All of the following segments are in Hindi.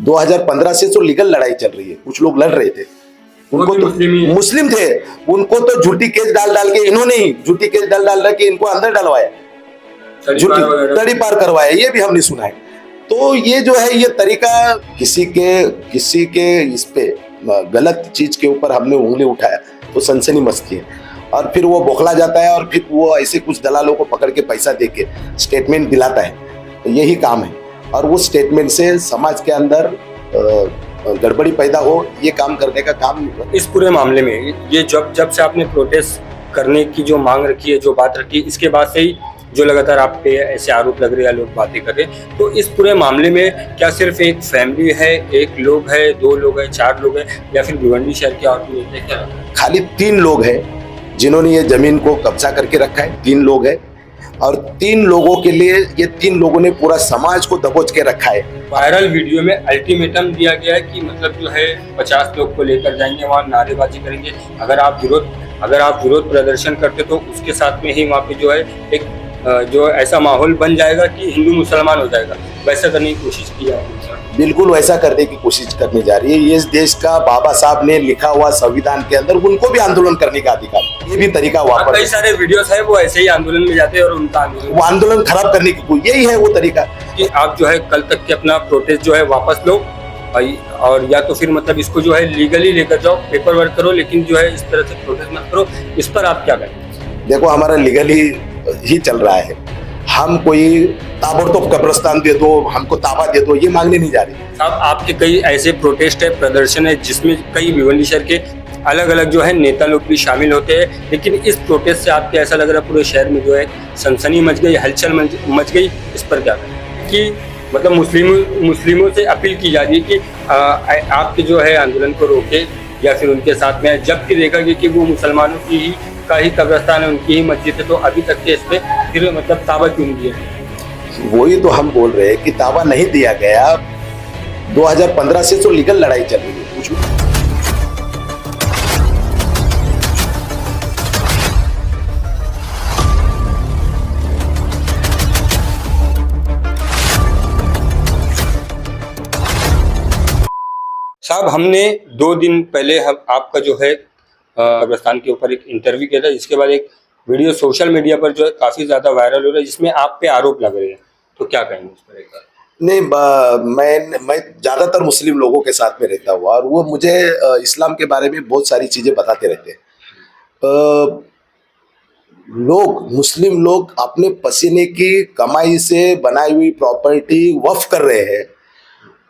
2015 से तो लीगल लड़ाई चल रही है, कुछ लोग लड़ रहे थे, उनको तो मुस्लिम थे, उनको तो झूठी केस डाल डाल के, इन्होंने ही झूठी केस डाल डाल के इनको अंदर डलवाया, झूठी तड़ी पार करवाया, ये भी हमने सुना है। तो ये जो है ये तरीका किसी के इस पे गलत चीज के ऊपर हमने उंगली उठाया तो सनसनी मचती है, और फिर वो बौखला जाता है और फिर वो ऐसे कुछ दलालों को पकड़ के पैसा दे के स्टेटमेंट दिलाता है, तो यही काम है। और वो स्टेटमेंट से समाज के अंदर गड़बड़ी पैदा हो, ये काम करने का काम नहीं। इस पूरे मामले में ये जब से आपने प्रोटेस्ट करने की जो मांग रखी है, जो बात रखी है, इसके बाद से ही जो लगातार आप पे ऐसे आरोप लग रहे हैं, लोग बातें कर रहे हैं, तो इस पूरे मामले में क्या सिर्फ एक फैमिली है, एक लोग है, 2 लोग है, 4 लोग है, या फिर भिवंडी शहर के और भी लोग हैं? क्या खाली 3 लोग हैं जिन्होंने ये जमीन को कब्जा करके रखा है, 3 लोग हैं, और 3 लोगों के लिए ये 3 लोगों ने पूरा समाज को दबोच के रखा है। वायरल वीडियो में अल्टीमेटम दिया गया है कि मतलब जो है 50 लोग को लेकर जाएंगे, वहाँ नारेबाजी करेंगे, अगर आप विरोध प्रदर्शन करते तो उसके साथ में ही वहाँ पे जो है एक जो ऐसा माहौल बन जाएगा कि हिंदू मुसलमान हो जाएगा, वैसा करने की कोशिश की जाएगी। बिल्कुल वैसा करने की कोशिश करनी जा रही है। ये इस देश का बाबा साहब ने लिखा हुआ संविधान के अंदर उनको भी आंदोलन करने का अधिकार, ये भी तरीका वापस। कई सारे वीडियोस है वो ऐसे ही आंदोलन में जाते हैं और उनका आंदोलन खराब करने की, यही है वो तरीका कि आप जो है कल तक के अपना प्रोटेस्ट जो है वापस लो, और या तो फिर मतलब इसको जो है लीगली लेकर जाओ, पेपर वर्क करो, लेकिन जो है इस तरह से प्रोटेस्ट मत करो। इस पर आप क्या करें? देखो हमारा लीगली ही चल रहा है, हम कोई ताबड़तोड़ कब्रिस्तान दे दो, हमको ताबा दे दो, ये मांगने नहीं जा रही। साहब आपके कई ऐसे प्रोटेस्ट है, प्रदर्शन है, जिसमें कई भिवंडी शहर के अलग अलग जो है नेता लोग भी शामिल होते हैं, लेकिन इस प्रोटेस्ट से आपको ऐसा लग रहा है पूरे शहर में जो है सनसनी मच गई, हलचल मच गई, इस पर क्या करें? कि मतलब मुस्लिमों से अपील की जा रही है कि आपके जो है आंदोलन को रोके या फिर उनके साथ में, जबकि देखा गया कि वो मुसलमानों की ही का ही कब्रिस्तान है, उनकी ही मस्जिद है, तो अभी तक के इस पे फिर मतलब ताबा क्यों नहीं दिया? वही तो हम बोल रहे हैं कि ताबा नहीं दिया गया। 2015 से तो लीगल लड़ाई चल रही है, कुछ साहब हमने 2 दिन पहले आपका जो है कब्रिस्तान के ऊपर एक इंटरव्यू किया था, जिसके बाद एक वीडियो सोशल मीडिया पर जो है काफी ज्यादा वायरल हो रहा है, जिसमें आप पे आरोप लग रहे हैं, तो क्या कहेंगे उस पर? एक बार नहीं, मैं ज़्यादातर मुस्लिम लोगों के साथ में रहता हुआ, और वो मुझे इस्लाम के बारे में बहुत सारी चीज़ें बताते रहते हैं। मुस्लिम लोग अपने पसीने की कमाई से बनाई हुई प्रॉपर्टी वक्फ कर रहे हैं,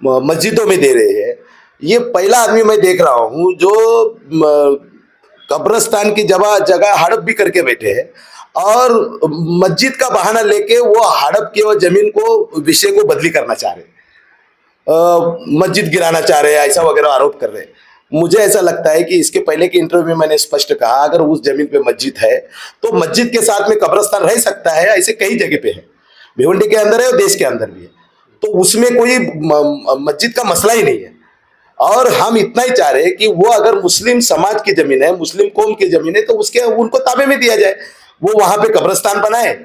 मस्जिदों में दे रहे हैं। ये पहला आदमी मैं देख रहा हूँ जो कब्रिस्तान की जगह हड़प भी करके बैठे हैं, और मस्जिद का बहाना लेके वो हड़प की वो जमीन को, विषय को बदली करना चाह रहे, मस्जिद गिराना चाह रहे हैं, ऐसा वगैरह आरोप कर रहे हैं। मुझे ऐसा लगता है कि इसके पहले के इंटरव्यू में मैंने स्पष्ट कहा, अगर उस जमीन पे मस्जिद है तो मस्जिद के साथ में कब्रिस्तान रह सकता है, ऐसे कई जगह पे है, भिवंडी के अंदर है और देश के अंदर भी है, तो उसमें कोई मस्जिद का मसला ही नहीं है। और हम इतना ही चाह रहे हैं कि वो अगर मुस्लिम समाज की जमीन है, मुस्लिम कौम की जमीन है, तो उनको ताबे में दिया जाए। वो वहां पे कब्रिस्तान बनाए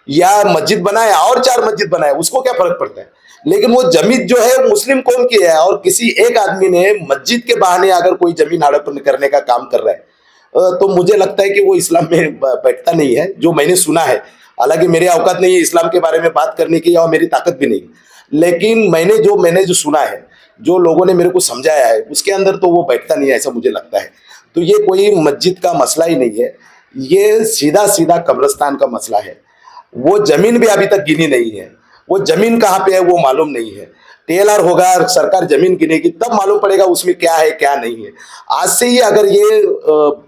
या मस्जिद बनाए और 4 मस्जिद बनाए, उसको क्या फर्क पड़ता है। लेकिन वो जमीन जो है मुस्लिम कौम की है, और किसी एक आदमी ने मस्जिद के बहाने अगर कोई जमीन हड़प करने का काम कर रहा है, तो मुझे लगता है कि वो इस्लाम में बैठता नहीं है, जो मैंने सुना है। हालांकि मेरी औकात नहीं है इस्लाम के बारे में बात करने की, और मेरी ताकत भी नहीं, लेकिन मैंने जो सुना है, जो लोगों ने मेरे को समझाया है, उसके अंदर तो वो बैठता नहीं है, ऐसा मुझे लगता है। तो ये कोई मस्जिद का मसला ही नहीं है, ये सीधा कब्रिस्तान का मसला है। वो जमीन भी अभी तक गिनी नहीं है, वो जमीन कहाँ पे है वो मालूम नहीं है। टेलर होगा, सरकार जमीन गिनेगी, तब मालूम पड़ेगा उसमें क्या है क्या नहीं है। आज से ही अगर ये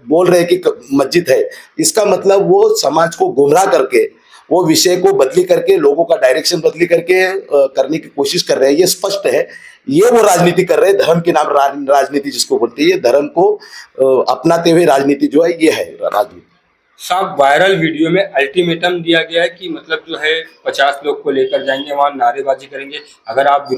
बोल रहे हैं कि मस्जिद है, इसका मतलब वो समाज को गुमराह करके, वो विषय को बदली करके, लोगों का डायरेक्शन बदली करके करने की कोशिश कर रहे हैं। ये स्पष्ट है, ये वो राजनीति कर रहे हैं, धर्म के नाम राजनीति जिसको बोलते हैं, ये धर्म को अपनाते हुए राजनीति जो है, ये है राजनीति। साहब वायरल वीडियो में अल्टीमेटम दिया गया है कि मतलब जो है 50 लोग को लेकर जाएंगे, वहाँ नारेबाजी करेंगे, अगर आप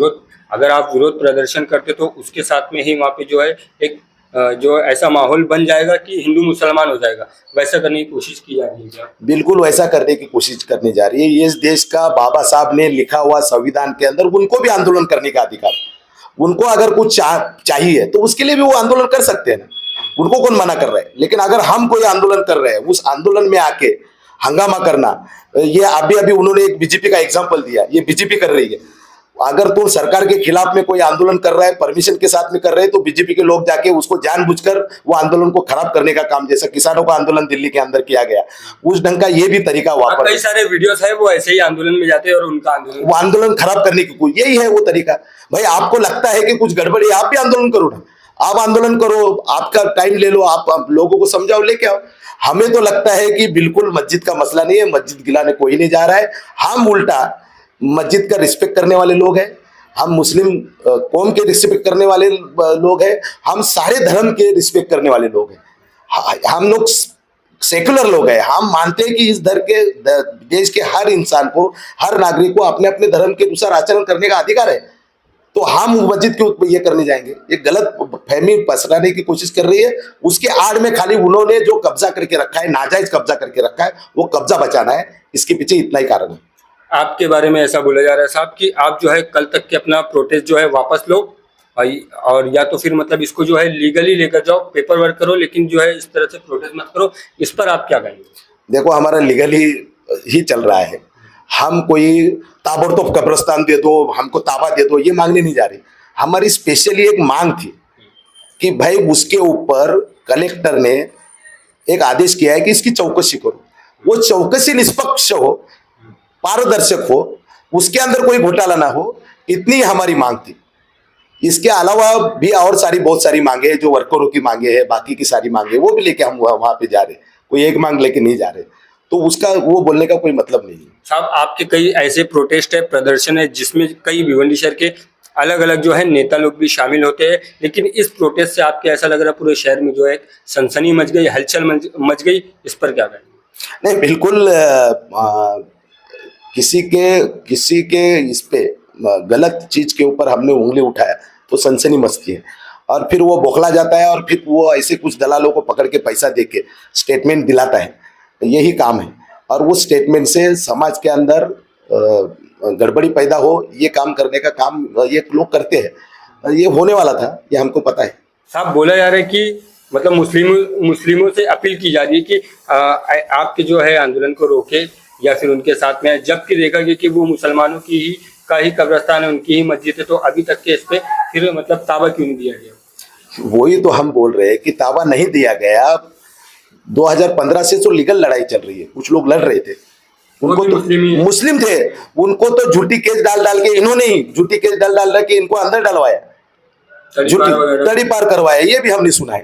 विरोध प्रदर्शन करते तो उसके साथ में ही वहाँ पे जो है एक जो ऐसा माहौल बन जाएगा कि हिंदू मुसलमान हो जाएगा, वैसा करने की कोशिश की जा रही है क्या? बिल्कुल वैसा करने की कोशिश करनी जा रही है। ये इस देश का बाबा साहब ने लिखा हुआ संविधान के अंदर उनको भी आंदोलन करने का अधिकार, उनको अगर कुछ चाहिए तो उसके लिए भी वो आंदोलन कर सकते हैं ना, उनको कौन मना कर रहा है। लेकिन अगर हम कोई आंदोलन कर रहे हैं, उस आंदोलन में आके हंगामा करना, ये अभी अभी उन्होंने एक बीजेपी का एग्जाम्पल दिया, ये बीजेपी कर रही है। अगर तुम सरकार के खिलाफ में कोई आंदोलन कर रहा है, परमिशन के साथ में कर रहे हैं, तो बीजेपी के लोग जाके उसको जानबूझकर वो आंदोलन को खराब करने का काम, जैसा किसानों का आंदोलन दिल्ली के अंदर किया गया, उस ढंग का ये भी तरीका वापस। कई सारे वीडियोस है वो ऐसे ही आंदोलन में जाते हैं और उनका आंदोलन, वो आंदोलन खराब करने की कोई, यही है वो तरीका। भाई आपको लगता है कि कुछ गड़बड़ी है, आप भी आंदोलन करो ना, आप आंदोलन करो, आपका टाइम ले लो, आप लोगों को समझाओ, लेके आओ। हमें तो लगता है कि बिल्कुल मस्जिद का मसला नहीं है, मस्जिद गिलाने कोई नहीं जा रहा है। हम उल्टा मस्जिद का रिस्पेक्ट करने वाले लोग हैं, हम मुस्लिम कौम के रिस्पेक्ट करने वाले लोग हैं, हम सारे धर्म के रिस्पेक्ट करने वाले लोग हैं। हम लोग सेकुलर लोग हैं, हम मानते हैं कि इस देश के हर इंसान को, हर नागरिक को अपने अपने धर्म के अनुसार आचरण करने का अधिकार है। तो हम मस्जिद क्यों ये करने जाएंगे? ये गलत फहमी पसराने की कोशिश कर रही है। उसके आड़ में खाली उन्होंने जो कब्जा करके रखा है, नाजायज कब्जा करके रखा है, वो कब्जा बचाना है, इसके पीछे इतना ही कारण है। आपके बारे में ऐसा बोला जा रहा है साहब कि आप जो है कल तक के अपना प्रोटेस्ट जो है वापस लो, और या तो फिर मतलब इसको जो है लीगली लेकर जाओ, पेपर वर्क करो, लेकिन जो है इस तरह से प्रोटेस्ट मत करो। इस पर आप क्या कहेंगे? देखो, हमारा लीगली ही चल रहा है। हम कोई ताबड़तोड़ कब्रिस्तान दे दो, हमको ताबा दे दो, ये मांगने नहीं जा रही। हमारी स्पेशली एक मांग थी कि भाई उसके ऊपर कलेक्टर ने एक आदेश किया है कि इसकी चौकसी करो, वो चौकसी निष्पक्ष हो, पारदर्शक हो, उसके अंदर कोई घोटाला ना हो, इतनी हमारी मांग थी। इसके अलावा भी और बहुत सारी मांगे हैं, जो वर्करों की मांगे हैं, बाकी की सारी मांगे, वो भी लेके हम वहां पे जा रहे। कोई एक मांग लेके नहीं जा रहे, तो उसका वो बोलने का कोई मतलब नहीं है। साहब, आपके कई ऐसे प्रोटेस्ट है, प्रदर्शन है, जिसमें कई भिवंडी शहर के अलग अलग जो है नेता लोग भी शामिल होते हैं, लेकिन इस प्रोटेस्ट से आपके ऐसा लग रहा है पूरे शहर में जो है सनसनी मच गई, हलचल मच गई, इस पर क्या कहेंगे? नहीं, बिल्कुल किसी के इस पे गलत चीज के ऊपर हमने उंगली उठाया तो सनसनी मचती है, और फिर वो बौखला जाता है, और फिर वो ऐसे कुछ दलालों को पकड़ के पैसा दे के स्टेटमेंट दिलाता है। यही काम है, और वो स्टेटमेंट से समाज के अंदर गड़बड़ी पैदा हो, ये काम करने का काम ये लोग करते हैं। ये होने वाला था, ये हमको पता है। साहब, बोला जा रहा है कि मतलब मुस्लिमों से अपील की जा रही है कि आपके जो है आंदोलन को रोके या फिर उनके साथ में, जबकि देखा गया कि वो मुसलमानों की ही का ही कब्रिस्तान है, उनकी ही मस्जिद है, तो अभी तक के इस पे फिर मतलब ताबा क्यों नहीं दिया गया? वही तो हम बोल रहे हैं कि ताबा नहीं दिया गया। 2015 से तो लीगल लड़ाई चल रही है, कुछ लोग लड़ रहे थे, उनको तो मुस्लिम थे, उनको तो झूठी केस डाल के, इन्होंने ही झूठी केस डाल के इनको अंदर डलवाया, तड़ी पार करवाया, ये भी हमने सुना है।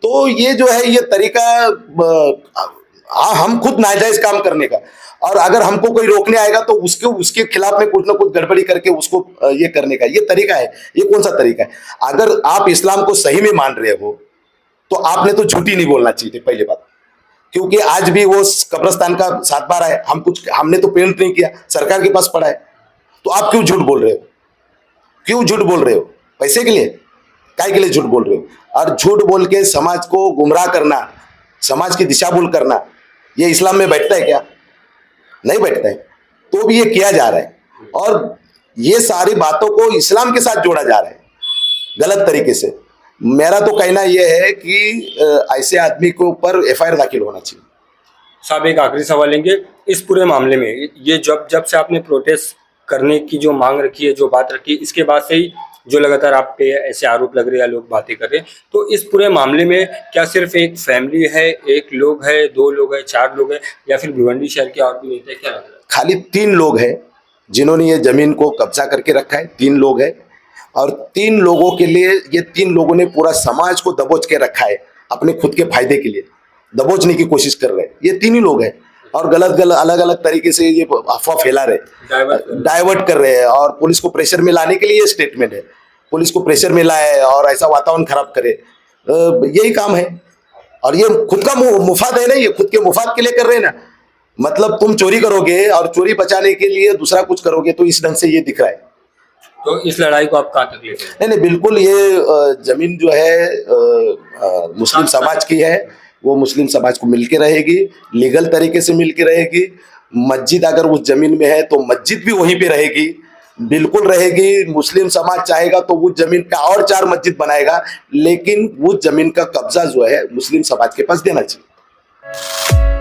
तो ये जो है, ये तरीका हम खुद नाजायज काम करने का, और अगर हमको कोई रोकने आएगा तो उसके खिलाफ में कुछ ना कुछ गड़बड़ी करके उसको ये करने का, ये तरीका है। ये कौन सा तरीका है? अगर आप इस्लाम को सही में मान रहे हो तो आपने तो झूठी नहीं बोलना चाहिए, पहली बात। क्योंकि आज भी वो कब्रिस्तान का 7 बार है, हमने तो पेंट नहीं किया, सरकार के पास पड़ा है, तो आप क्यों झूठ बोल रहे हो? क्यों झूठ बोल रहे हो? पैसे के लिए? काय के लिए झूठ बोल रहे हो? और झूठ बोल के समाज को गुमराह करना, समाज की दिशा भूल करना, ये इस्लाम में बैठता है क्या? नहीं बैठता है। तो भी ये किया जा रहा है, और ये सारी बातों को इस्लाम के साथ जोड़ा जा रहा है गलत तरीके से। मेरा तो कहना यह है कि ऐसे आदमी के ऊपर FIR दाखिल होना चाहिए। साहब, एक आखिरी सवाल लेंगे इस पूरे मामले में। ये जब से आपने प्रोटेस्ट करने की जो मांग रखी है, जो बात रखी है, इसके बाद से ही जो लगातार आप पे ऐसे आरोप लग रहे हैं या लोग बातें कर रहे हैं, तो इस पूरे मामले में क्या सिर्फ एक फैमिली है, एक लोग है, 2 लोग है, 4 लोग है, या फिर भिवंडी शहर के और भी नेता है? क्या लग रहा है? खाली 3 लोग हैं जिन्होंने ये जमीन को कब्जा करके रखा है। 3 लोग हैं, और 3 लोगों के लिए, ये 3 लोगों ने पूरा समाज को दबोच के रखा है, अपने खुद के फायदे के लिए दबोचने की कोशिश कर रहे हैं। ये 3 ही लोग हैं, और गलत अलग अलग तरीके से ये अफवाह फैला रहे, डाइवर्ट कर रहे हैं, और पुलिस को प्रेशर में लाने के लिए ये स्टेटमेंट है, पुलिस को प्रेशर में लाए और ऐसा वातावरण खराब करे, यही काम है। और ये खुद का मुफाद है ना, ये खुद के मुफाद के लिए कर रहे हैं ना। मतलब तुम चोरी करोगे और चोरी बचाने के लिए दूसरा कुछ करोगे, तो इस ढंग से ये दिख रहा है। तो इस लड़ाई को आप कहाँ तक लेते हैं? नहीं, बिल्कुल, ये जमीन जो है मुस्लिम समाज की है, वो मुस्लिम समाज को मिलके रहेगी, लीगल तरीके से मिलके रहेगी। मस्जिद अगर उस जमीन में है तो मस्जिद भी वहीं पे रहेगी, बिल्कुल रहेगी। मुस्लिम समाज चाहेगा तो उस जमीन पे और 4 मस्जिद बनाएगा, लेकिन उस जमीन का कब्जा जो है मुस्लिम समाज के पास देना चाहिए।